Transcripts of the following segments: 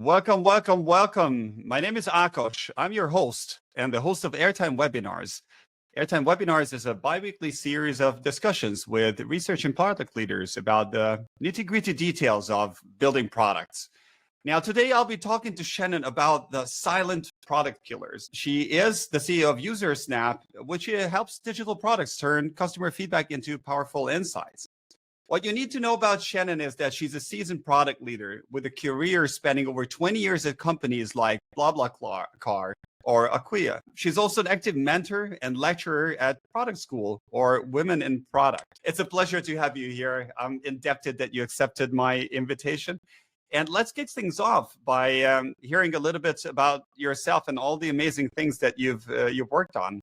Welcome, welcome, welcome. My name is Akash. I'm your host and the host of Airtime Webinars. Airtime Webinars is a bi-weekly series of discussions with research and product leaders about the nitty-gritty details of building products. Now, today I'll be talking to Shannon about the silent product killers. She is the CEO of Usersnap, which helps digital products turn customer feedback into powerful insights. What you need to know about Shannon is that she's a seasoned product leader with a career spanning over 20 years at companies like BlaBlaCar or Acquia. She's also an active mentor and lecturer at Product School or Women in Product. It's a pleasure to have you here. I'm indebted that you accepted my invitation. And let's kick things off by hearing a little bit about yourself and all the amazing things that you've worked on.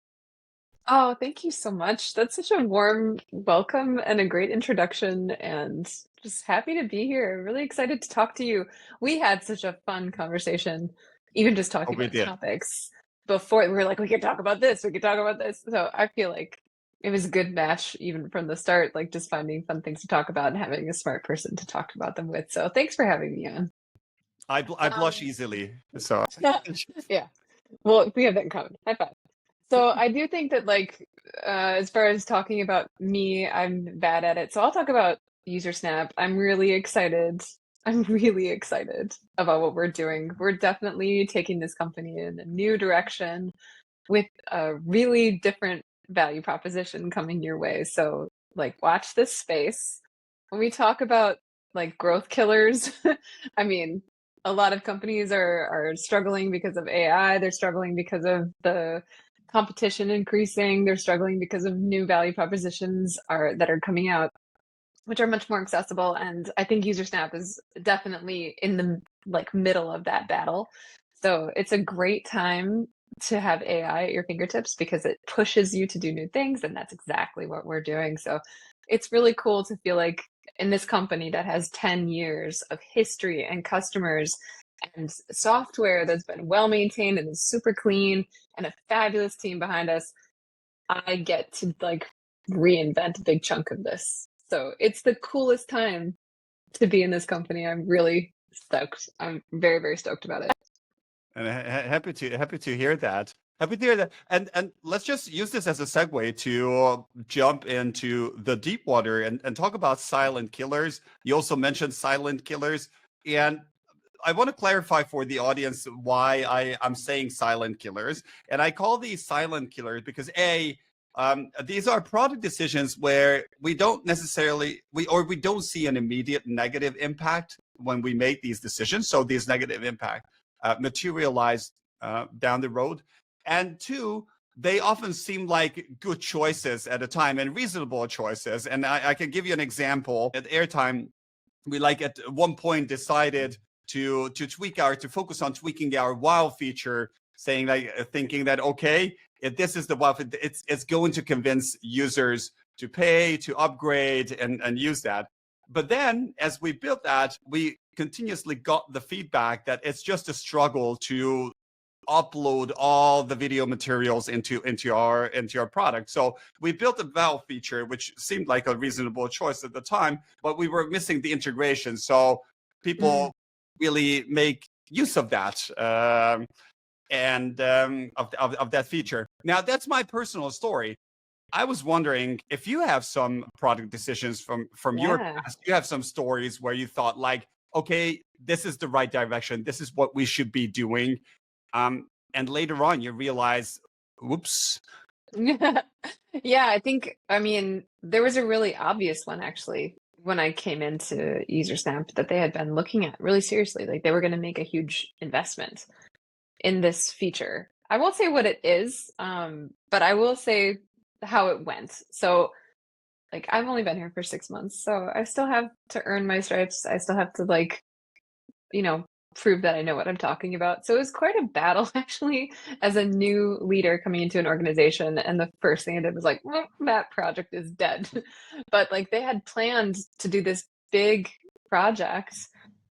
Oh, thank you so much. That's such a warm welcome and a great introduction, and just happy to be here. Really excited to talk to you. We had such a fun conversation, even just Oh, talking we about did. topics before. We were like, we could talk about this, we could talk about this. So I feel like it was a good match even from the start, like just finding fun things to talk about and having a smart person to talk about them with. So thanks for having me on. I blush Um, easily. So yeah. Well, we have that in common. High five. So I do think that as far as talking about me, I'm bad at it. So I'll talk about Usersnap. I'm really excited. I'm really excited about what we're doing. We're definitely taking this company in a new direction with a really different value proposition coming your way. So watch this space. When we talk about growth killers, I mean, a lot of companies are struggling because of AI. They're struggling because of the competition increasing. They're struggling because of new value propositions that are coming out, which are much more accessible. And I think Usersnap is definitely in the middle of that battle. So it's a great time to have AI at your fingertips because it pushes you to do new things, and that's exactly what we're doing. So it's really cool to feel like in this company that has 10 years of history and customers and software that's been well maintained and is super clean and a fabulous team behind us, I get to reinvent a big chunk of this. So it's the coolest time to be in this company. I'm really stoked. I'm very, very stoked about it. and happy to hear that. Happy to hear that. And let's just use this as a segue to jump into the deep water and talk about silent killers. You also mentioned silent killers, and I want to clarify for the audience why I'm saying silent killers. And I call these silent killers because these are product decisions where we don't necessarily we don't see an immediate negative impact when we make these decisions. So these negative impact materialize down the road. And two, they often seem like good choices at a time and reasonable choices. And I can give you an example. At Airtime, we at one point decided to focus on tweaking our wow feature, saying thinking that okay, if this is the wow, it's going to convince users to pay, to upgrade, and use that. But then as we built that, we continuously got the feedback that it's just a struggle to upload all the video materials into our product. So we built a valve feature, which seemed like a reasonable choice at the time, but we were missing the integration. So Mm. people really make use of that of that feature. Now that's my personal story. I was wondering if you have some product decisions from your Yeah. past. You have some stories where you thought okay, this is the right direction. This is what we should be doing. And later on, you realize, whoops. Yeah, I mean, there was a really obvious one actually when I came into Usersnap that they had been looking at really seriously. Like they were going to make a huge investment in this feature. I won't say what it is, but I will say how it went. So, I've only been here for 6 months, so I still have to earn my stripes. I still have to you know, prove that I know what I'm talking about. So it was quite a battle actually as a new leader coming into an organization. And the first thing I did was that project is dead. But they had planned to do this big project.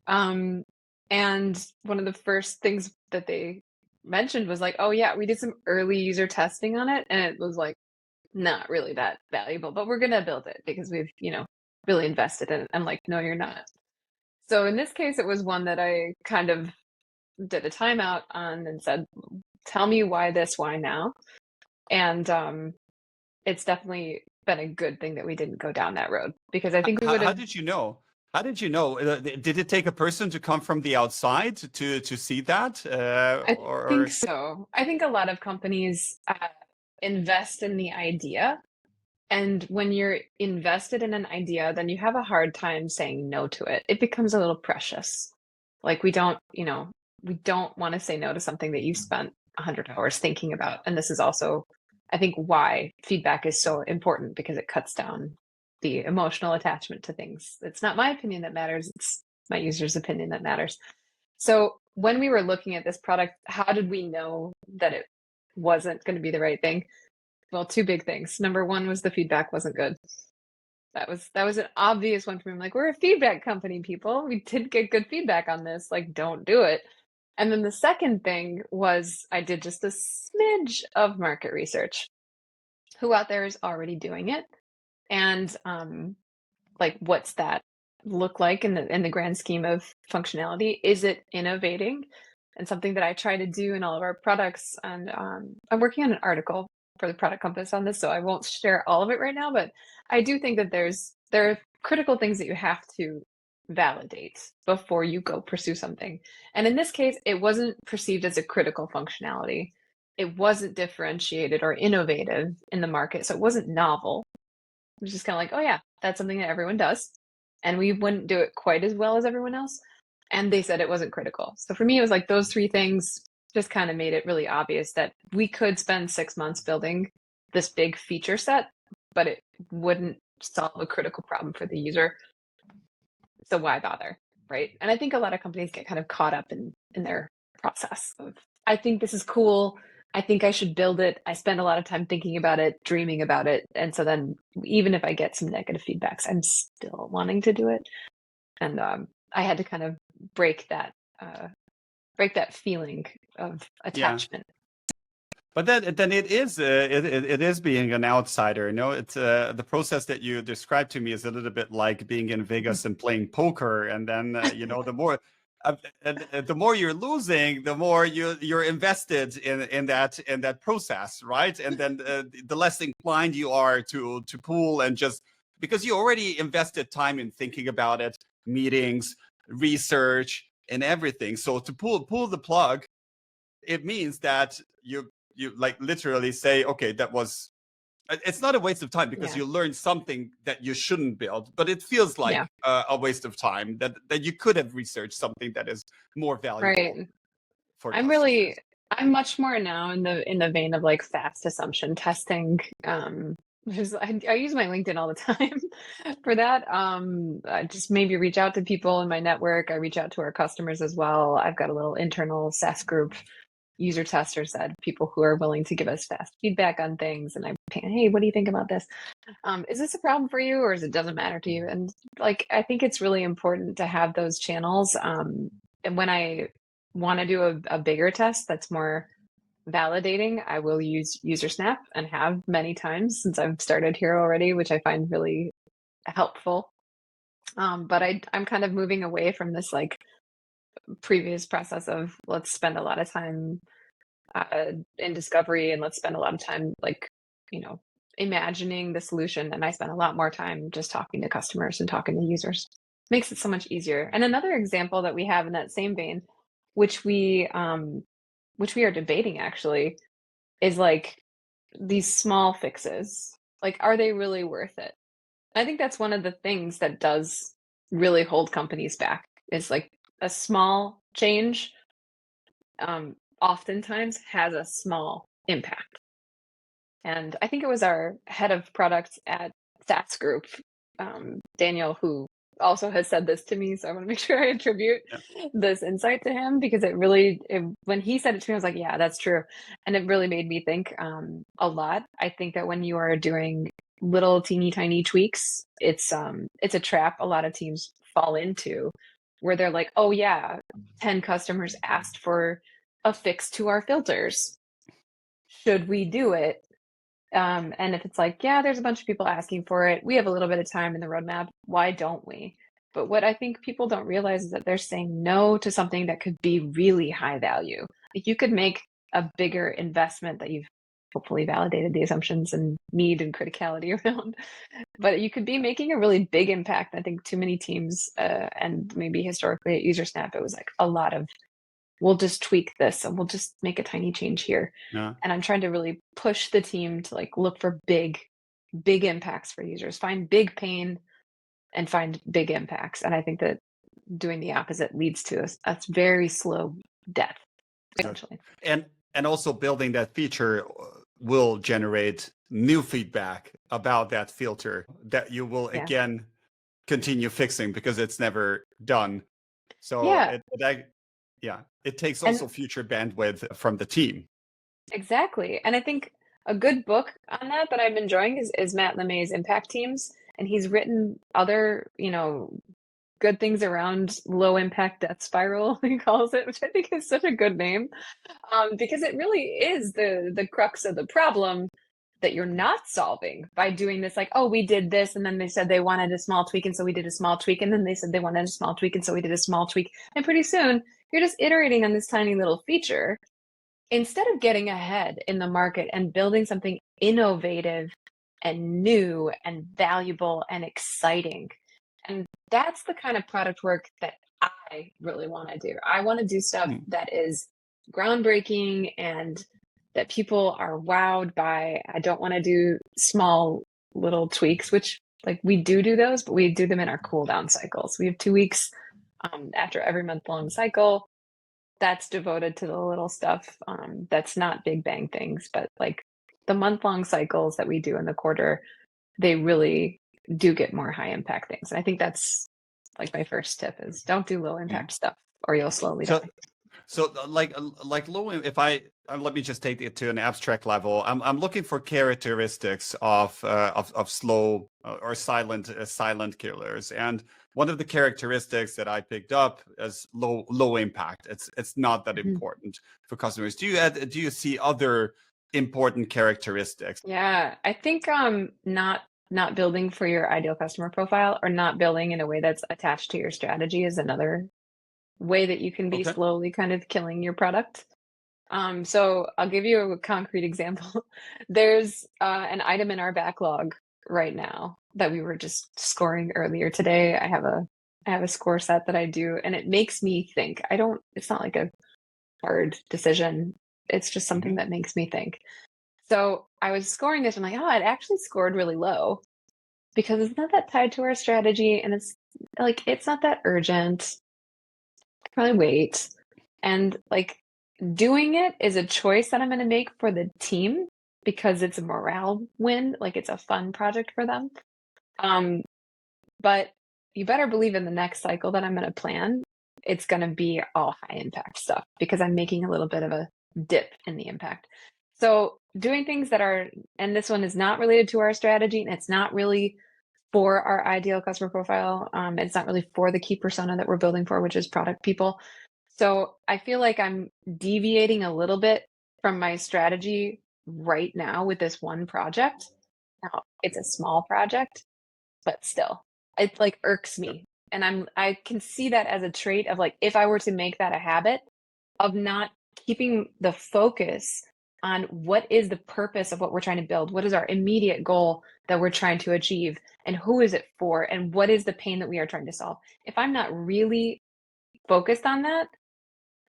Um, and one of the first things that they mentioned was oh yeah, we did some early user testing on it. And it was not really that valuable, but we're going to build it because we've, really invested in it. I'm like, no, you're not. So in this case, it was one that I kind of did a timeout on and said, tell me why this, why now? And it's definitely been a good thing that we didn't go down that road, because I think we would How have. did you know? How did you know? Did it take a person to come from the outside to see that? I think so. I think a lot of companies invest in the idea. And when you're invested in an idea, then you have a hard time saying no to it. It becomes a little precious. Like we don't want to say no to something that you've spent 100 hours thinking about. And this is also, I think, why feedback is so important, because it cuts down the emotional attachment to things. It's not my opinion that matters. It's my user's opinion that matters. So when we were looking at this product, how did we know that it wasn't going to be the right thing? Well, two big things. Number one was the feedback wasn't good. That was an obvious one for me. Like, we're a feedback company, people. We did get good feedback on this. Like, don't do it. And then the second thing was I did just a smidge of market research. Who out there is already doing it? And like, what's that look like in the grand scheme of functionality? Is it innovating? And something that I try to do in all of our products. And I'm working on an article for the Product Compass on this, so I won't share all of it right now. But I do think that there are critical things that you have to validate before you go pursue something. And in this case, it wasn't perceived as a critical functionality. It wasn't differentiated or innovative in the market, so it wasn't novel. It was just kind of like, oh yeah, that's something that everyone does, and we wouldn't do it quite as well as everyone else. And they said it wasn't critical. So for me, it was like those three things just kind of made it really obvious that we could spend 6 months building this big feature set, but it wouldn't solve a critical problem for the user. So why bother, right? And I think a lot of companies get kind of caught up in their process of, I think this is cool. I think I should build it. I spend a lot of time thinking about it, dreaming about it. And so then even if I get some negative feedbacks, I'm still wanting to do it. And I had to kind of break that feeling of attachment. But then it is it is being an outsider. You know, it's the process that you described to me is a little bit like being in Vegas and playing poker, and then you know, the more you're losing, the more you're invested in that process, right? And then the less inclined you are to pool, and just because you already invested time in thinking about it, meetings, research, and everything. So to pull the plug, it means that you like literally say, okay, that was, it's not a waste of time because you learned something that you shouldn't build, but it feels like a waste of time that you could have researched something that is more valuable. Right. For I'm much more now in the vein of like fast assumption testing. Which is, I use my LinkedIn all the time for that. I just maybe reach out to people in my network. I reach out to our customers as well. I've got a little internal SaaS group, user testers, that people who are willing to give us fast feedback on things. And I'm saying, hey, what do you think about this? Is this a problem for you, or doesn't matter to you? And like, I think it's really important to have those channels. And when I want to do a bigger test that's more validating, I will use Usersnap, and have many times since I've started here already, which I find really helpful. But I'm kind of moving away from this like previous process of let's spend a lot of time in discovery, and let's spend a lot of time like, imagining the solution. And I spend a lot more time just talking to customers and talking to users. Makes it so much easier. And another example that we have in that same vein, which we are debating actually, is like these small fixes. Like, are they really worth it? I think that's one of the things that does really hold companies back, is like a small change oftentimes has a small impact. And I think it was our head of product at SaaS Group, Daniel, who also has said this to me. So I want to make sure I attribute this insight to him, because when he said it to me, I was like, yeah, that's true. And it really made me think a lot. I think that when you are doing little teeny tiny tweaks, it's a trap a lot of teams fall into, where they're like, oh yeah, 10 customers asked for a fix to our filters. Should we do it? And if it's like, yeah, there's a bunch of people asking for it, we have a little bit of time in the roadmap, why don't we? But what I think people don't realize is that they're saying no to something that could be really high value. Like you could make a bigger investment that you've hopefully validated the assumptions and need and criticality around. But you could be making a really big impact. I think too many teams, and maybe historically at Usersnap, it was like a lot of, we'll just tweak this and we'll just make a tiny change here. Yeah. And I'm trying to really push the team to like look for big impacts for users, find big pain and find big impacts. And I think that doing the opposite leads to a very slow death, essentially. And also building that feature will generate new feedback about that filter that you will again continue fixing because it's never done. So it takes also future bandwidth from the team. Exactly. And I think a good book on that I'm enjoying is Matt LeMay's Impact Teams. And he's written other, good things around low impact death spiral, he calls it, which I think is such a good name. Because it really is the crux of the problem that you're not solving by doing this, like, oh, we did this, and then they said they wanted a small tweak, and so we did a small tweak, and then they said they wanted a small tweak, and so we did a small tweak. And pretty soon you're just iterating on this tiny little feature instead of getting ahead in the market and building something innovative and new and valuable and exciting. And that's the kind of product work that I really want to do. I want to do stuff that is groundbreaking and that people are wowed by. I don't want to do small little tweaks, which like we do those, but we do them in our cooldown cycles. We have 2 weeks after every month-long cycle. That's devoted to the little stuff that's not big bang things, but like the month-long cycles that we do in the quarter, they really do get more high impact things. And I think that's like my first tip is don't do low impact stuff or you'll slowly die. So like low, if let me just take it to an abstract level. I'm looking for characteristics of slow or silent killers, and one of the characteristics that I picked up is low impact. It's not that important for customers. Do you see other important characteristics? Yeah, I think not building for your ideal customer profile or not building in a way that's attached to your strategy is another way that you can be slowly kind of killing your product. So I'll give you a concrete example. There's an item in our backlog right now that we were just scoring earlier today. I have a score set that I do, and it makes me think. It's not like a hard decision. It's just something that makes me think. So I was scoring this, and I'm like, oh, it actually scored really low because it's not that tied to our strategy, and it's like it's not that urgent. Probably wait. And like doing it is a choice that I'm going to make for the team because it's a morale win. Like it's a fun project for them. But you better believe in the next cycle that I'm going to plan, it's going to be all high impact stuff because I'm making a little bit of a dip in the impact. So doing things that are, and this one is not related to our strategy, and it's not really for our ideal customer profile. It's not really for the key persona that we're building for, which is product people. So I feel like I'm deviating a little bit from my strategy right now with this one project. Now, it's a small project, but still, it like irks me. And I can see that as a trait of like, if I were to make that a habit of not keeping the focus on what is the purpose of what we're trying to build, what is our immediate goal that we're trying to achieve, and who is it for, and what is the pain that we are trying to solve. If I'm not really focused on that,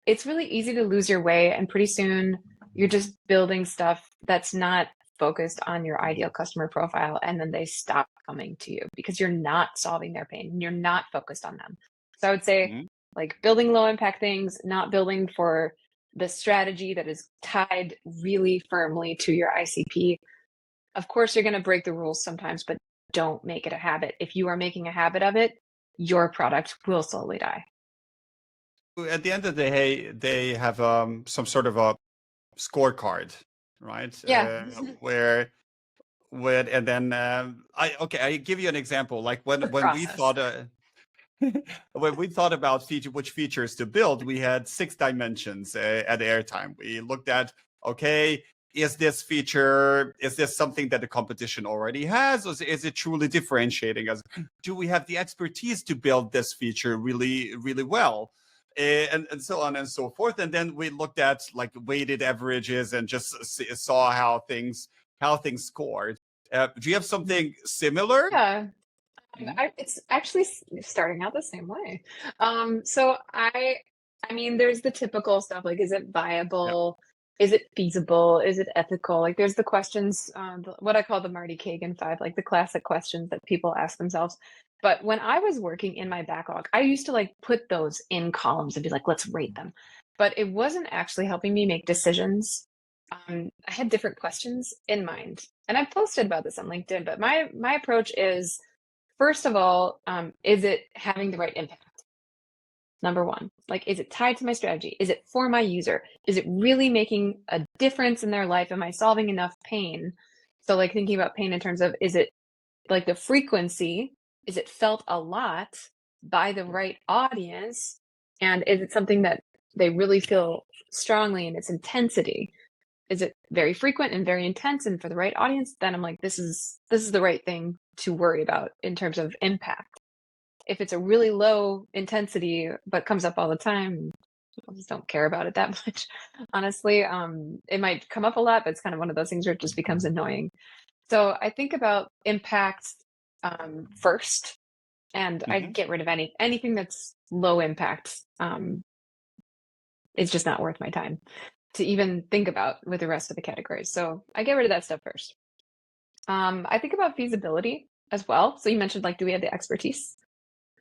it's really easy to lose your way, and pretty soon you're just building stuff that's not focused on your ideal customer profile, and then they stop coming to you because you're not solving their pain and you're not focused on them. So I would say like building low impact things, not building for the strategy that is tied really firmly to your ICP. Of course, you're going to break the rules sometimes, but don't make it a habit. If you are making a habit of it, your product will slowly die. At the end of the day, they have some sort of a scorecard, right? Yeah. And then I give you an example. Like when we thought when we thought about which features to build, we had 6 dimensions at airtime. We looked at is this feature, is this something that the competition already has, or is it truly differentiating us? Do we have the expertise to build this feature really, really well? And so on and so forth. And then we looked at like weighted averages and just saw how things scored. Do you have something similar? Yeah. It's actually starting out the same way. So I mean, there's the typical stuff like, is it Yeah. viable? Is it feasible? Is it ethical? Like, there's the questions, what I call the Marty Kagan five, like the classic questions that people ask themselves. But when I was working in my backlog, I used to like put those in columns and be like, let's rate them. But it wasn't actually helping me make decisions. I had different questions in mind, and I've posted about this on LinkedIn. But my approach is, first of all, is it having the right impact? Number one, like, is it tied to my strategy? Is it for my user? Is it really making a difference in their life? Am I solving enough pain? So like thinking about pain in terms of, is it like the frequency? Is it felt a lot by the right audience? And is it something that they really feel strongly in its intensity? Is it very frequent and very intense and for the right audience? Then I'm like, this is the right thing to worry about in terms of impact. If it's a really low intensity but comes up all the time, I just don't care about it that much. Honestly, it might come up a lot, but it's kind of one of those things where it just becomes annoying. So I think about impact first, and I get rid of anything that's low impact. It's just not worth my time to even think about with the rest of the categories. So I get rid of that stuff first. I think about feasibility as well. So you mentioned, like, do we have the expertise?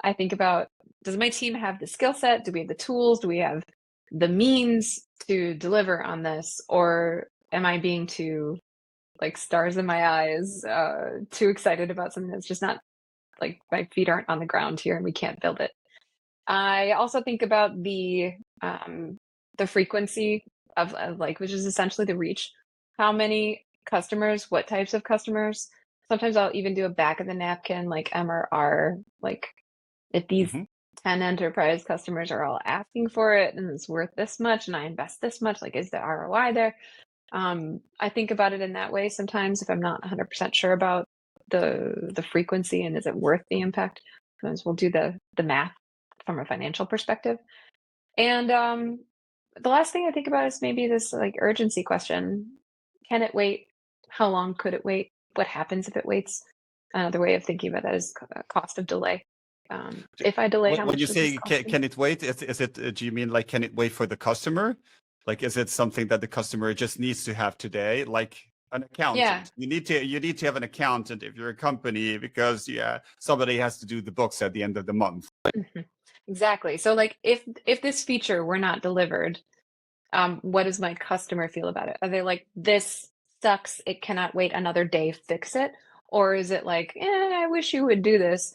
I think about, does my team have the skill set? Do we have the tools? Do we have the means to deliver on this? Or am I being too, like, stars in my eyes, too excited about something that's just not, like, my feet aren't on the ground here and we can't build it? I also think about the frequency of like, which is essentially the reach. How many customers, what types of customers? Sometimes I'll even do a back of the napkin, like MRR, like if these 10 enterprise customers are all asking for it and it's worth this much and I invest this much, like, is the ROI there? I think about it in that way sometimes if I'm not 100% sure about the frequency and is it worth the impact. Sometimes we'll do the math from a financial perspective. And the last thing I think about is maybe this like urgency question. Can it wait? How long could it wait? What happens if it waits? Another way of thinking about that is cost of delay. If I delay, how When much you does this say cost me? can it wait, is it do you mean like can it wait for the customer? Like is it something that the customer just needs to have today? Like an Yeah. accountant. You need to have an accountant if you're a company because somebody has to do the books at the end of the month. Mhm. Exactly. So like if this feature were not delivered, what does my customer feel about it? Are they like, this sucks, it cannot wait another day, fix it? Or is it like, I wish you would do this,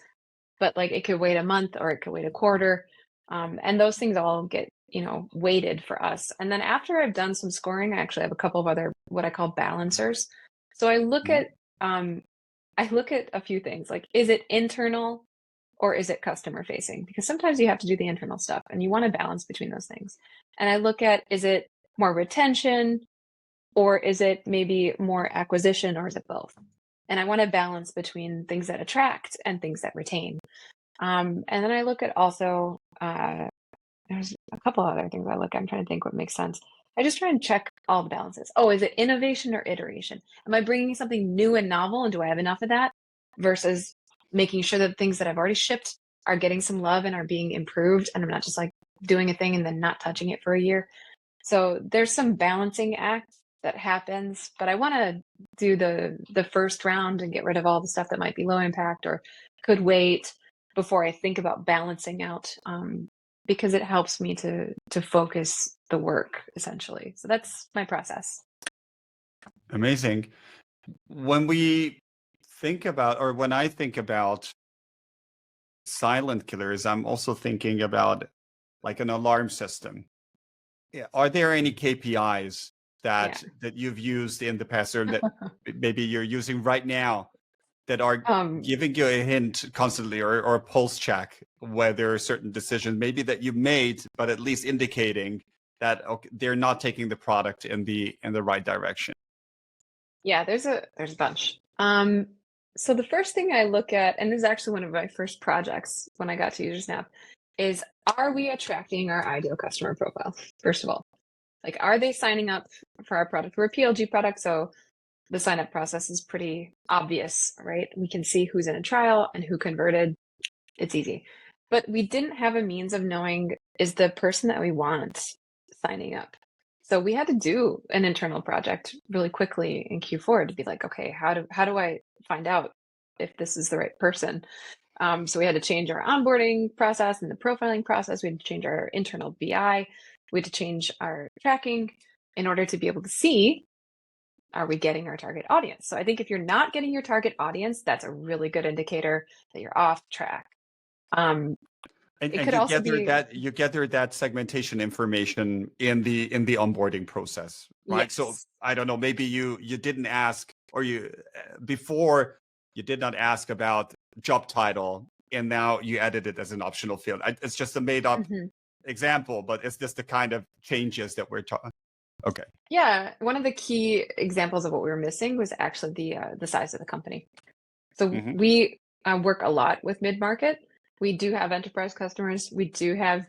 but like it could wait a month or it could wait a quarter? And those things all get, weighted for us. And then after I've done some scoring, I actually have a couple of other what I call balancers. So I look Mhm. at a few things, like, is it internal or is it customer facing? Because sometimes you have to do the internal stuff and you want to balance between those things. And I look at, is it more retention or is it maybe more acquisition or is it both? And I want to balance between things that attract and things that retain. And then I look at also, there's a couple other things I look at. I'm trying to think what makes sense. I just try and check all the balances. Oh, is it innovation or iteration? Am I bringing something new and novel, and do I have enough of that? Versus making sure that things that I've already shipped are getting some love and are being improved, and I'm not just like doing a thing and then not touching it for a year. So there's some balancing act that happens, but I want to do the first round and get rid of all the stuff that might be low impact or could wait before I think about balancing out. Because it helps me to focus the work essentially. So that's my process. Amazing. When we think about, or when I think about silent killers, I'm also thinking about like an alarm system. Yeah. Are there any KPIs Yeah. that you've used in the past or that maybe you're using right now that are Um, giving you a hint constantly or a pulse check whether certain decisions maybe that you made, but at least indicating that okay, they're not taking the product in the right direction? Yeah, there's a bunch. So the first thing I look at, and this is actually one of my first projects when I got to Usersnap, is are we attracting our ideal customer profile? First of all, like, are they signing up for our product? We're a PLG product, so the sign up process is pretty obvious, right? We can see who's in a trial and who converted. It's easy. But we didn't have a means of knowing, is the person that we want signing up? So we had to do an internal project really quickly in Q4 to be like, okay, how do I find out if this is the right person? So we had to change our onboarding process and the profiling process. We had to change our internal BI. We had to change our tracking in order to be able to see, are we getting our target audience? So I think if you're not getting your target audience, that's a really good indicator that you're off track. It And could also be, you gather that segmentation information in the onboarding process, right? So yes. I don't know, maybe you didn't ask, or you before you did not ask about job title, and now you added it as an optional field. It's just a made up Mhm. example, but is this the kind of changes that we're talking? Okay. Yeah, one of the key examples of what we were missing was actually the size of the company. So Hmm. we work a lot with mid-market. We do have enterprise customers. We do have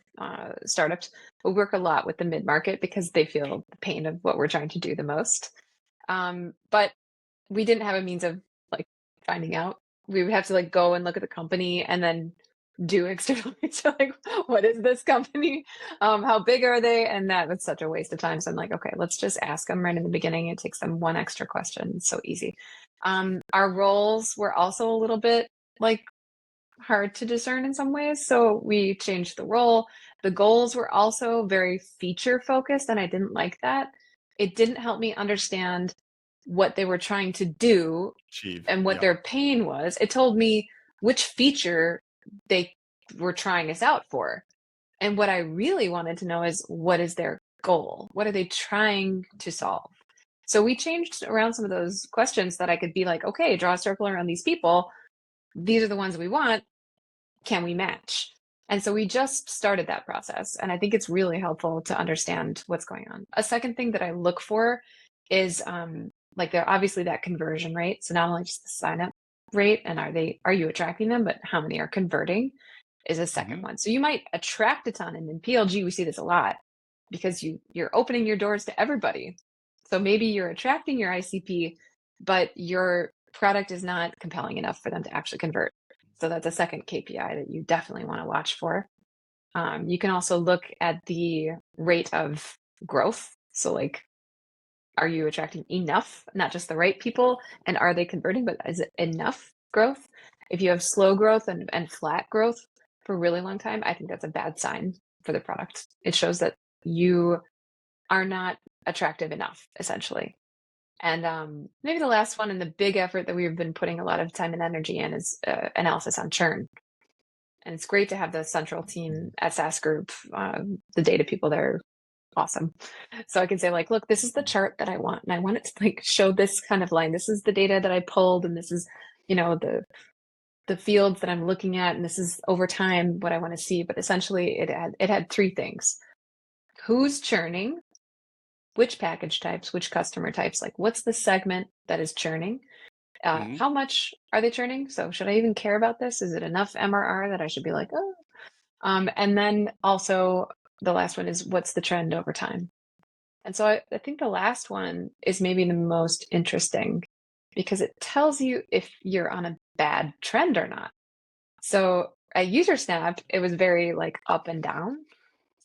startups. We work a lot with the mid-market because they feel the pain of what we're trying to do the most. But we didn't have a means of like finding out. We would have to like go and look at the company and then do external research. Like, what is this company? How big are they? And that was such a waste of time. So I'm like, okay, let's just ask them right in the beginning. It takes them one extra question. It's so easy. Our roles were also a little bit like hard to discern in some ways. So we changed the role. The goals were also very feature focused, and I didn't like that. It didn't help me understand what they were trying to do Achieve. and what Yeah. their pain was. It told me which feature they were trying us out for. And what I really wanted to know is, what is their goal? What are they trying to solve? So we changed around some of those questions that I could be like, okay, draw a circle around these people. These are the ones we want. Can we match? And so we just started that process. And I think it's really helpful to understand what's going on. A second thing that I look for is like, they're obviously that conversion rate. So not only just the sign up rate and are you attracting them, but how many are converting is a second Hmm. one. So you might attract a ton. And in PLG, we see this a lot because you're opening your doors to everybody. So maybe you're attracting your ICP, but your product is not compelling enough for them to actually convert. So that's a second KPI that you definitely want to watch for. You can also look at the rate of growth. So like, are you attracting enough, not just the right people? And are they converting, but is it enough growth? If you have slow growth and flat growth for a really long time, I think that's a bad sign for the product. It shows that you are not attractive enough, essentially. And maybe the last one, and the big effort that we've been putting a lot of time and energy in, is analysis on churn. And it's great to have the central team at SaaS Group. The data people there are awesome. So I can say like, look, this is the chart that I want, and I want it to like show this kind of line. This is the data that I pulled, and this is, the fields that I'm looking at, and this is over time what I want to see. But essentially, it had three things: who's churning, which package types, which customer types, like what's the segment that is churning, Hmm. how much are they churning? So should I even care about this? Is it enough MRR that I should be like, oh? And then also the last one is, what's the trend over time? And so I think the last one is maybe the most interesting because it tells you if you're on a bad trend or not. So at Usersnap, it was very like up and down.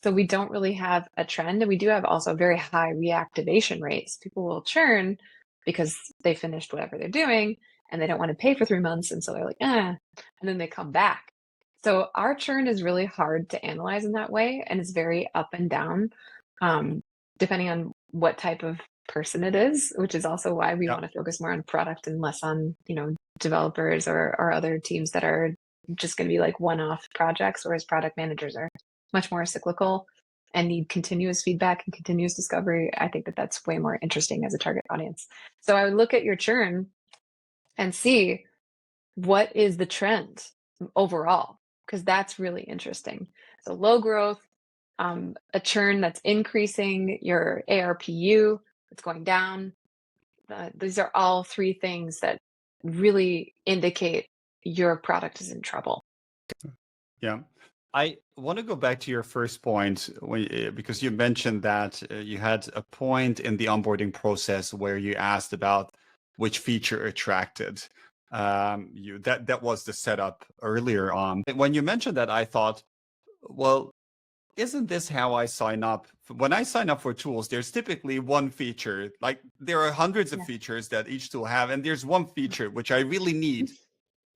So we don't really have a trend, and we do have also very high reactivation rates. People will churn because they finished whatever they're doing and they don't want to pay for 3 months. And so they're like, and then they come back. So our churn is really hard to analyze in that way. And it's very up and down, um, depending on what type of person it is, which is also why we Yeah. want to focus more on product and less on, developers or other teams that are just going to be like one-off projects, whereas product managers are much more cyclical and need continuous feedback and continuous discovery. I think that that's way more interesting as a target audience. So I would look at your churn and see, what is the trend overall, because that's really interesting. So low growth, a churn that's increasing, your ARPU that's going down, These are all three things that really indicate your product is in trouble. Yeah. I want to go back to your first point because you mentioned that you had a point in the onboarding process where you asked about which feature attracted you. That was the setup earlier on. When you mentioned that, I thought, well, isn't this how I sign up? When I sign up for tools, there's typically one feature. Like there are hundreds of Yeah. features that each tool have, and there's one feature which I really need,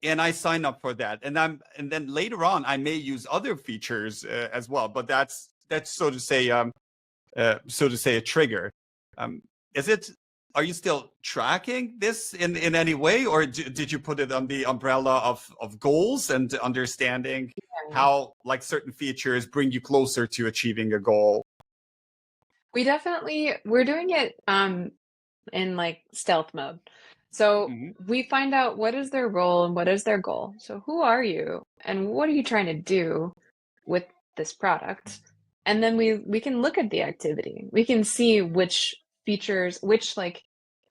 and I sign up for that. And then later on, I may use other features as well. But that's so to say a trigger. Um, is it? Are you still tracking this in any way, or did you put it on the umbrella of goals and understanding how like certain features bring you closer to achieving a goal? We're doing it in like stealth mode. So Mhm. we find out what is their role and what is their goal. So who are you and what are you trying to do with this product? And then we can look at the activity. We can see which features, which like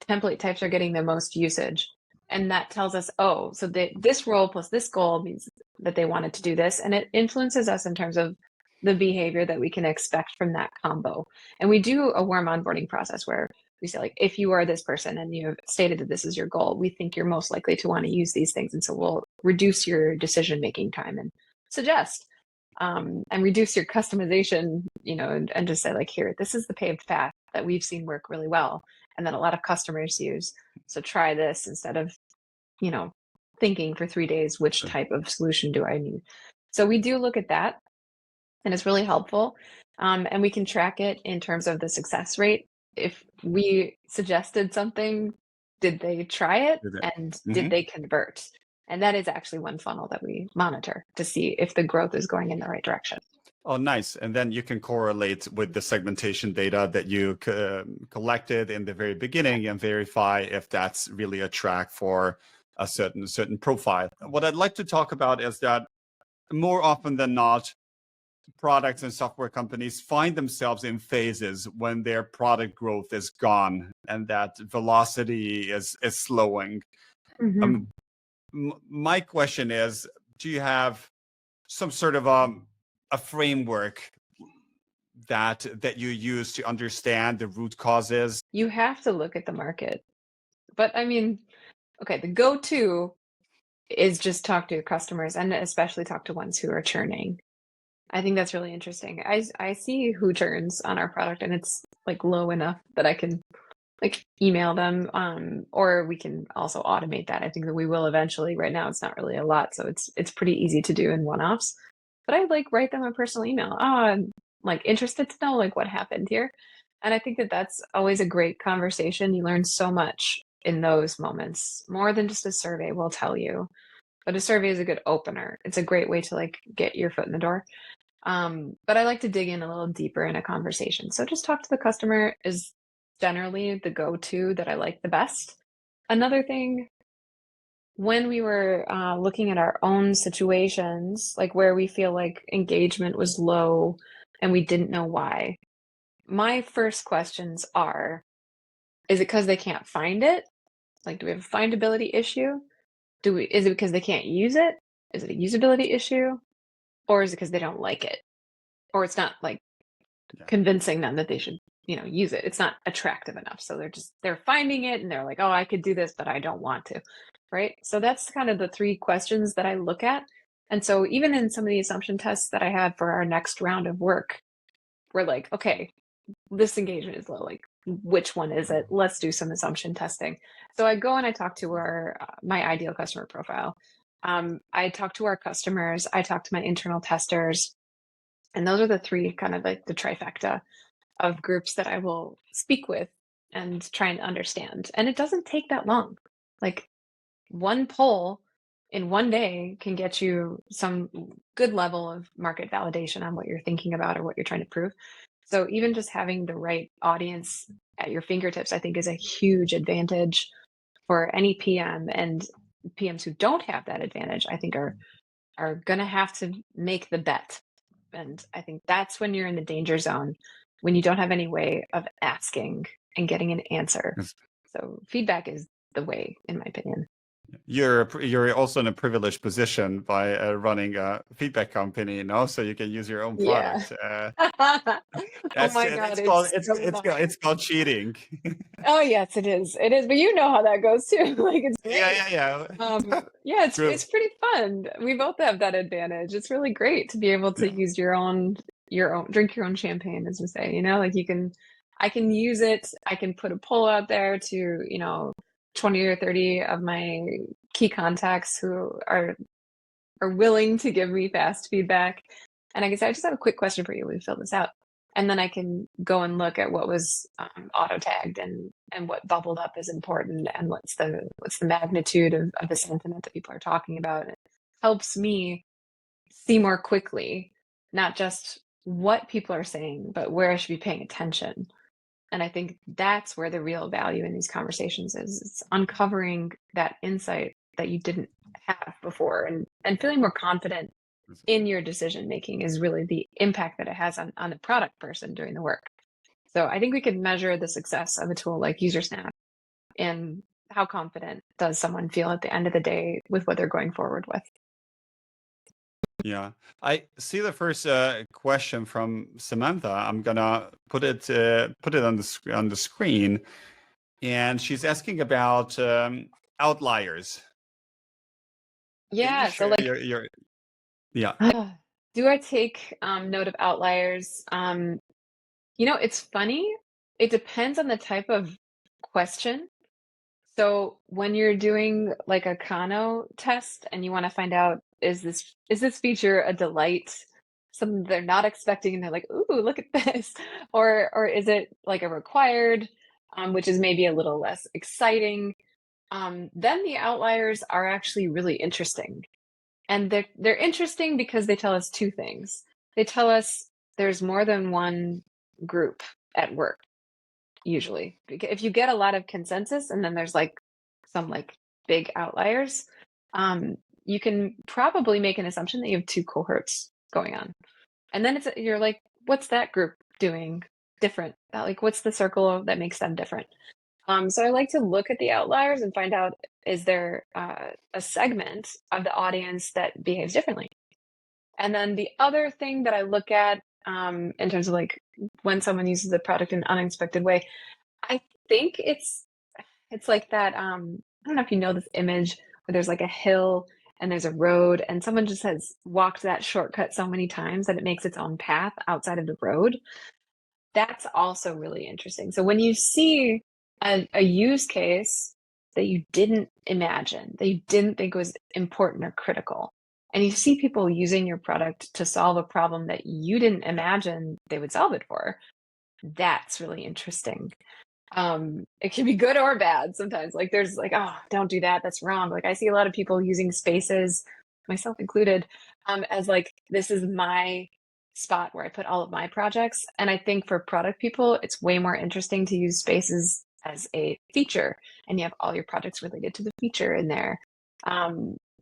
template types are getting the most usage. And that tells us, oh, so this role plus this goal means that they wanted to do this. And it influences us in terms of the behavior that we can expect from that combo. And we do a warm onboarding process where we say, like, if you are this person and you have stated that this is your goal, we think you're most likely to want to use these things. And so we'll reduce your decision-making time and suggest and reduce your customization, and just say, like, here, this is the paved path that we've seen work really well and that a lot of customers use. So try this instead of, thinking for 3 days, which type of solution do I need? So we do look at that, and it's really helpful. And we can track it in terms of the success rate. If we suggested something, did they try it and did they convert? And that is actually one funnel that we monitor to see if the growth is going in the right direction. Oh, nice. And then you can correlate with the segmentation data that you collected in the very beginning and verify if that's really a track for a certain profile. What I'd like to talk about is that more often than not, products and software companies find themselves in phases when their product growth is gone and that velocity is slowing. Mhm. My question is, do you have some sort of a framework that you use to understand the root causes? You have to look at the market. But I mean, okay, the go-to is just talk to your customers and especially talk to ones who are churning. I think that's really interesting. I see who churns on our product and it's like low enough that I can like email them, or we can also automate that. I think that we will eventually. Right now it's not really a lot, so it's pretty easy to do in one-offs. But I like write them a personal email. Oh, I'm like interested to know like what happened here. And I think that that's always a great conversation. You learn so much in those moments, more than just a survey will tell you. But a survey is a good opener. It's a great way to like get your foot in the door. But I like to dig in a little deeper in a conversation. So just talk to the customer is generally the go-to that I like the best. Another thing, when we were looking at our own situations, like where we feel like engagement was low and we didn't know why, my first questions are, is it because they can't find it? Like, do we have a findability issue? Is it because they can't use it? Is it a usability issue? Or is it because they don't like it? Or it's not like convincing them that they should, use it. It's not attractive enough. So they're finding it and they're like, oh, I could do this, but I don't want to. Right. So that's kind of the three questions that I look at. And so even in some of the assumption tests that I had for our next round of work, we're like, okay, this engagement is low. Like, which one is it? Let's do some assumption testing. So I go and I talk to my ideal customer profile. I talk to our customers. I talk to my internal testers. And those are the three kind of like the trifecta of groups that I will speak with and try and understand. And it doesn't take that long. Like one poll in one day can get you some good level of market validation on what you're thinking about or what you're trying to prove. So even just having the right audience at your fingertips, I think is a huge advantage for any PM, and PMs who don't have that advantage, I think are going to have to make the bet. And I think that's when you're in the danger zone, when you don't have any way of asking and getting an answer. So feedback is the way, in my opinion. You're also in a privileged position by running a feedback company, so you can use your own Yeah. product. Oh my God, it's so annoying. It's called cheating. Oh yes, it is. It is. But you know how that goes too. Like it's great. Yeah. Yeah, True. it's pretty fun. We both have that advantage. It's really great to be able to Yeah. use your own drink your own champagne, as we say, like I can use it. I can put a poll out there to, 20 or 30 of my key contacts who are willing to give me fast feedback. And I can say, I just have a quick question for you. We fill this out. And then I can go and look at what was auto tagged and what bubbled up is important and what's the magnitude of the sentiment that people are talking about. It helps me see more quickly, not just what people are saying, but where I should be paying attention. And I think that's where the real value in these conversations is. It's uncovering that insight that you didn't have before and feeling more confident in your decision making is really the impact that it has on the product person doing the work. So I think we could measure the success of a tool like Usersnap and how confident does someone feel at the end of the day with what they're going forward with. Yeah, I see the first question from Samantha. I'm gonna put it on the screen, and she's asking about outliers. Can you Yeah. So share like, your yeah. do I take note of outliers? It's funny. It depends on the type of question. So when you're doing like a Kano test and you want to find out, is this feature a delight, something they're not expecting, and they're like, ooh, look at this, or is it like a required, which is maybe a little less exciting? Then the outliers are actually really interesting, and they're interesting because they tell us two things. They tell us there's more than one group at work usually. If you get a lot of consensus and then there's like some like big outliers, you can probably make an assumption that you have two cohorts going on. And then you're like, what's that group doing different? Like, what's the circle that makes them different? So I like to look at the outliers and find out, is there a segment of the audience that behaves differently? And then the other thing that I look at in terms of like when someone uses the product in an unexpected way, I think it's like that. I don't know if you know this image where there's like a hill and there's a road, and someone just has walked that shortcut so many times that it makes its own path outside of the road. That's also really interesting. So when you see a use case that you didn't imagine, that you didn't think was important or critical, and you see people using your product to solve a problem that you didn't imagine they would solve it for, that's really interesting. It can be good or bad sometimes. Like there's like, oh, don't do that, that's wrong. Like I see a lot of people using spaces, myself included, as like, this is my spot where I put all of my projects. And I think for product people, it's way more interesting to use spaces as a feature, and you have all your projects related to the feature in there.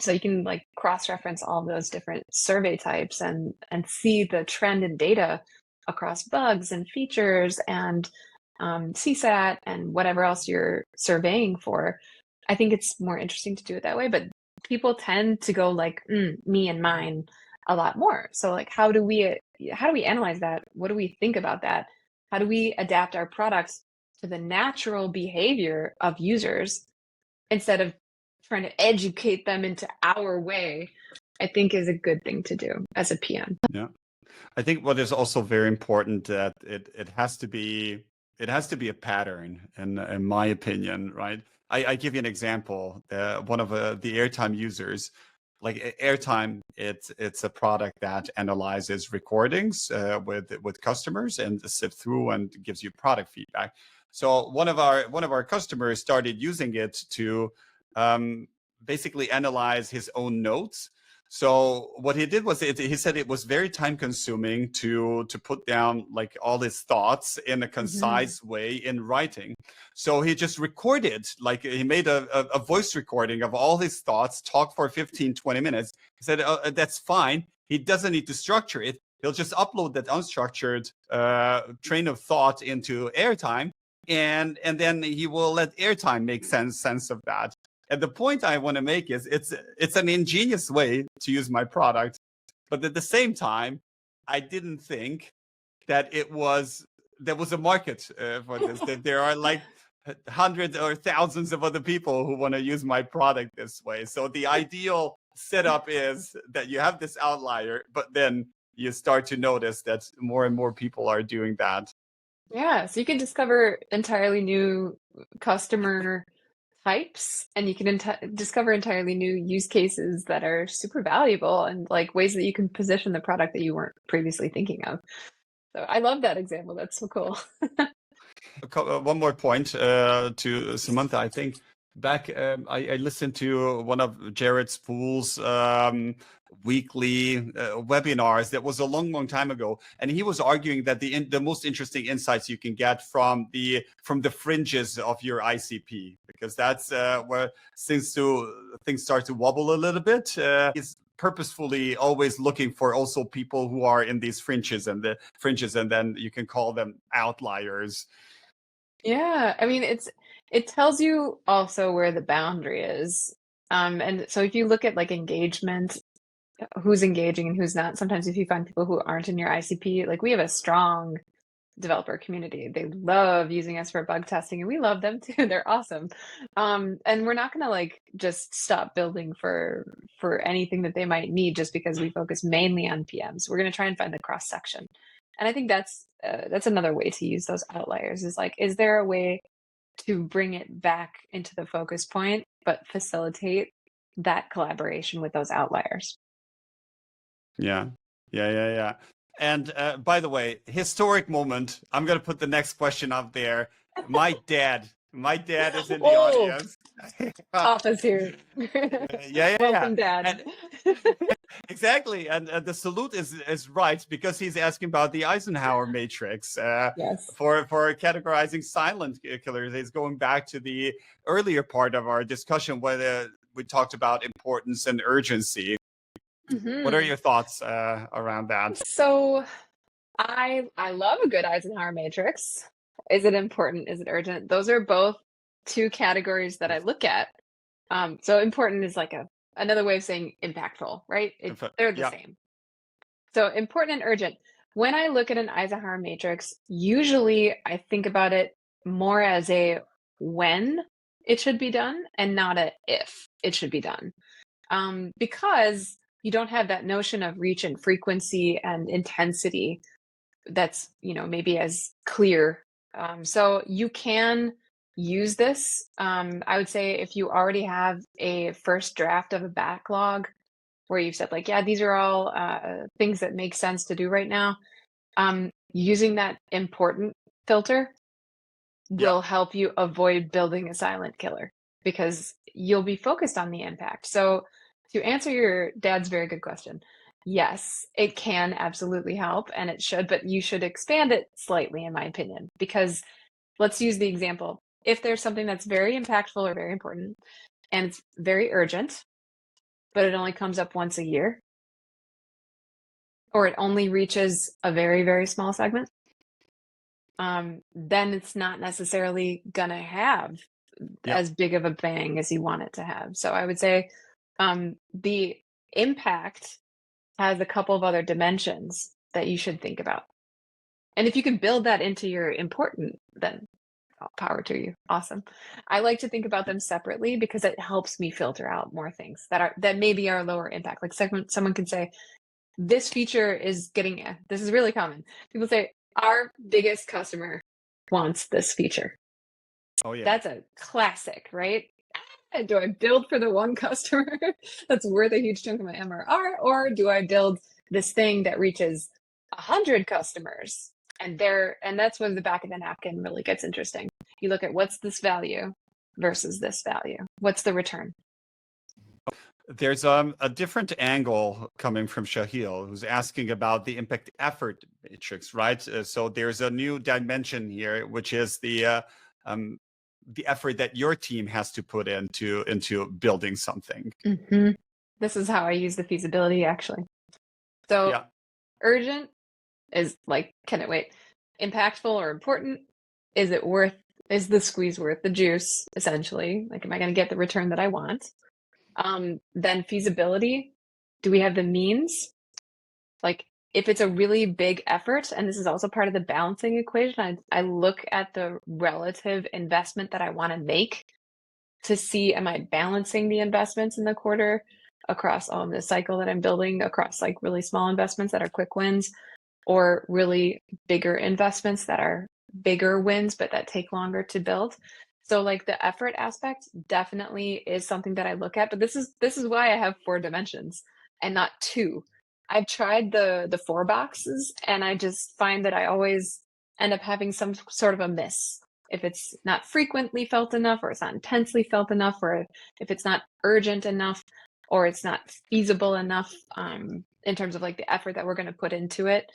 So you can like cross-reference all of those different survey types and see the trend in data across bugs and features and CSAT and whatever else you're surveying for. I think it's more interesting to do it that way, but people tend to go like me and mine a lot more. So like, how do we analyze that? What do we think about that? How do we adapt our products to the natural behavior of users instead of trying to educate them into our way? I think is a good thing to do as a PM. Yeah. I think what is also very important that it has to be a pattern in my opinion, right? I give you an example. One of the Airtime users, like Airtime, it's a product that analyzes recordings with customers and sifts through and gives you product feedback. So one of our customers started using it to basically analyze his own notes. So what he did was he said it was very time consuming to put down like all his thoughts in a concise way in writing. So he just recorded, like he made a voice recording of all his thoughts, talked for 15, 20 minutes. He said, that's fine. He doesn't need to structure it. He'll just upload that unstructured train of thought into Airtime. and then he will let airtime make sense of that. And the point I want to make is it's an ingenious way to use my product, but at the same time, I didn't think that there was a market for this. That there are like hundreds or thousands of other people who want to use my product this way. So the ideal setup is that you have this outlier, but then you start to notice that more and more people are doing that. Yeah, so you can discover entirely new customer types, and you can discover entirely new use cases that are super valuable, and like ways that you can position the product that you weren't previously thinking of. So I love that example. That's so cool. One more point to Samantha. I think back I listened to one of Jared Spool's weekly webinars. That was a long time ago, and he was arguing that the most interesting insights you can get from the fringes of your ICP, because that's where things start to wobble a little bit. He's purposefully always looking for also people who are in these fringes, and then you can call them outliers. Yeah, I mean, it tells you also where the boundary is. And so if you look at like engagement, who's engaging and who's not, sometimes if you find people who aren't in your ICP, like we have a strong developer community. They love using us for bug testing, and we love them too. They're awesome. And we're not gonna like just stop building for anything that they might need just because we focus mainly on PMs. We're gonna try and find the cross section. And I think that's another way to use those outliers, is like, is there a way to bring it back into the focus point, but facilitate that collaboration with those outliers? Yeah. And by the way, historic moment. I'm gonna put the next question up there. My dad is in the Whoa! audience. Papa's here. Yeah. Welcome, Dad. And, exactly, and the salute is right, because he's asking about the Eisenhower matrix Yes. for categorizing silent killers. He's going back to the earlier part of our discussion where we talked about importance and urgency. What are your thoughts around that? So I love a good Eisenhower matrix. Is it important? Is it urgent? Those are both two categories that I look at. So important is like another way of saying impactful, right? They're the Yeah. same. So important and urgent. When I look at an Eisenhower matrix, usually I think about it more as a when it should be done and not a if it should be done. Because you don't have that notion of reach and frequency and intensity that's, maybe as clear. So you can use this. I would say if you already have a first draft of a backlog where you've said like, yeah, these are all things that make sense to do right now, using that important filter will help you avoid building a silent killer, because you'll be focused on the impact. So to answer your dad's very good question, yes, it can absolutely help, and it should, but you should expand it slightly, in my opinion, because let's use the example. If there's something that's very impactful or very important and it's very urgent, but it only comes up once a year, or it only reaches a very, very small segment, then it's not necessarily gonna have as big of a bang as you want it to have. So I would say the impact has a couple of other dimensions that you should think about. And if you can build that into your important, then power to you. Awesome. I like to think about them separately because it helps me filter out more things that maybe are lower impact. Like someone can say, this feature is getting, this is really common. People say, our biggest customer wants this feature. Oh yeah. That's a classic, right? Do I build for the one customer that's worth a huge chunk of my MRR, or do I build this thing that reaches 100 customers? And that's when the back of the napkin really gets interesting. You look at what's this value versus this value. What's the return? There's a different angle coming from Shahil, who's asking about the impact effort matrix, right? So there's a new dimension here, which is the effort that your team has to put into building something. Mm-hmm. This is how I use the feasibility, actually. So urgent is like, can it wait? Impactful or important? Is it worth Is the squeeze worth the juice, essentially? Like, am I going to get the return that I want? Then feasibility. Do we have the means? Like, if it's a really big effort, and this is also part of the balancing equation, I look at the relative investment that I want to make to see, am I balancing the investments in the quarter across all of the cycle that I'm building across like really small investments that are quick wins, or really bigger investments that are bigger wins, but that take longer to build. So like the effort aspect definitely is something that I look at, but this is why I have 4 dimensions and not 2. I've tried the 4 boxes and I just find that I always end up having some sort of a miss. If it's not frequently felt enough, or it's not intensely felt enough, or if it's not urgent enough, or it's not feasible enough in terms of like the effort that we're going to put into it,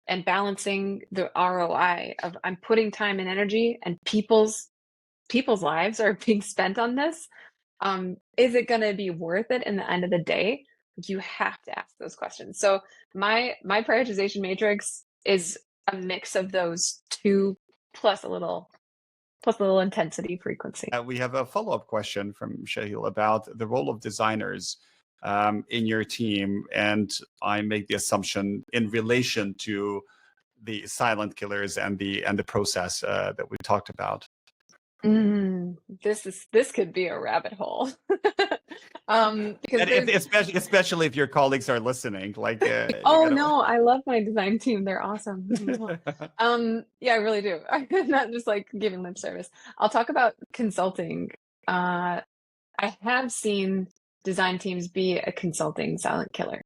and balancing the ROI of I'm putting time and energy and people's lives are being spent on this. Is it going to be worth it in the end of the day? You have to ask those questions. So my prioritization matrix is a mix of those 2 plus a little intensity frequency. We have a follow-up question from Shahil about the role of designers in your team, and I make the assumption in relation to the silent killers and the process that we talked about. This could be a rabbit hole. Because especially if your colleagues are listening, like oh no, I love my design team, they're awesome. Yeah, I really do. I'm not just like giving lip service. I'll talk about consulting. I have seen design teams be a consulting silent killer,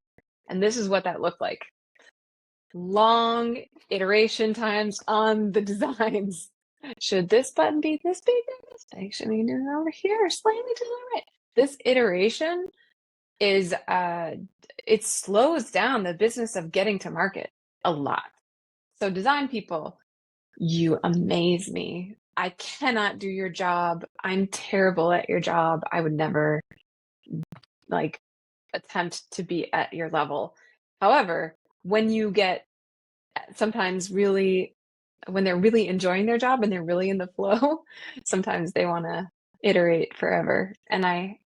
and this is what that looked like. Long iteration times on the designs. Should this button be this big or this big? Should we do it over here, slightly to the right? This iteration is it slows down the business of getting to market a lot. So design people, you amaze me. I cannot do your job. I'm terrible at your job. I would never like attempt to be at your level. However, when you get sometimes really, when they're really enjoying their job and they're really in the flow, sometimes they want to iterate forever. And I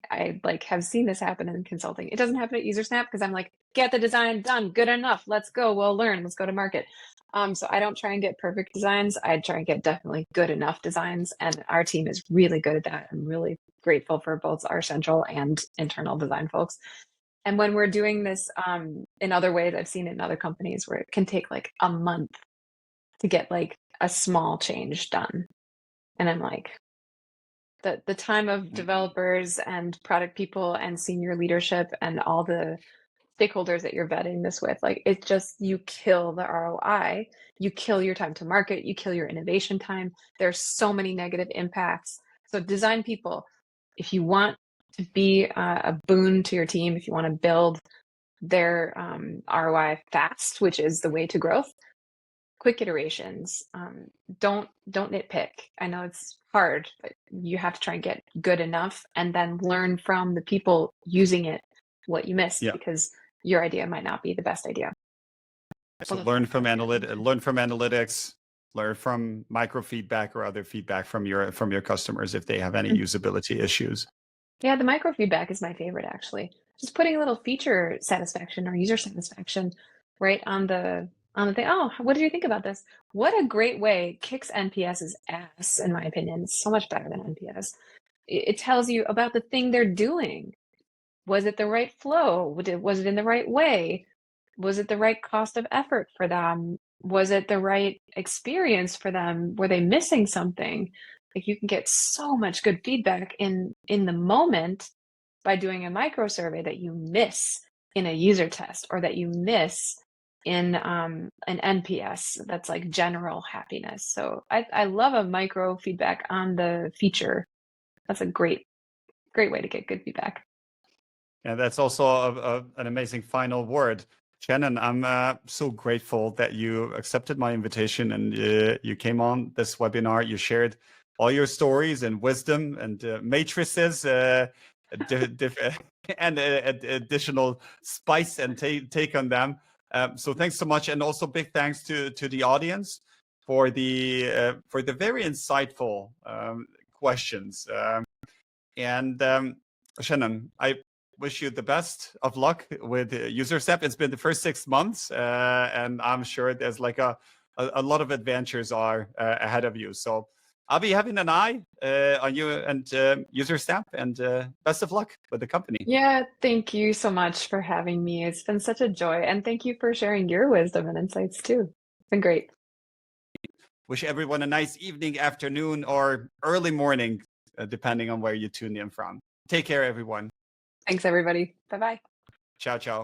like have seen this happen in consulting. It doesn't happen at Usersnap because I'm like, get the design done, good enough. Let's go. We'll learn. Let's go to market. So I don't try and get perfect designs. I try and get definitely good enough designs, and our team is really good at that. I'm really grateful for both our central and internal design folks. And when we're doing this in other ways, I've seen it in other companies where it can take like a month to get like a small change done. And I'm like, the time of developers and product people and senior leadership and all the stakeholders that you're vetting this with, like, it's just, you kill the ROI, you kill your time to market, you kill your innovation time. There's so many negative impacts. So design people, if you want to be a boon to your team, if you want to build their ROI fast, which is the way to growth, quick iterations. Don't nitpick. I know it's hard, but you have to try and get good enough and then learn from the people using it what you missed, because your idea might not be the best idea. So learn from analytics, learn from micro feedback or other feedback from your customers if they have any usability issues. Yeah, the micro feedback is my favorite, actually. Just putting a little feature satisfaction or user satisfaction right on the thing. Oh, what did you think about this? What a great way. Kicks NPS's ass, in my opinion. It's so much better than NPS. It tells you about the thing they're doing. Was it the right flow? Was it in the right way? Was it the right cost of effort for them? Was it the right experience for them? Were they missing something? Like, you can get so much good feedback in the moment by doing a micro survey that you miss in a user test, or that you miss in an NPS that's like general happiness. So I love a micro feedback on the feature. That's a great way to get good feedback. And that's also an amazing final word. Shannon, I'm so grateful that you accepted my invitation and you came on this webinar. You shared all your stories and wisdom and matrices and additional spice and take on them. So thanks so much. And also big thanks to the audience for the very insightful questions. And Shannon, I wish you the best of luck with Usersnap. It's been the first 6 months, and I'm sure there's like a lot of adventures are ahead of you. So I'll be having an eye on you and Usersnap, and best of luck with the company. Yeah, thank you so much for having me. It's been such a joy, and thank you for sharing your wisdom and insights too. It's been great. Wish everyone a nice evening, afternoon, or early morning, depending on where you tune in from. Take care, everyone. Thanks, everybody. Bye bye. Ciao, ciao.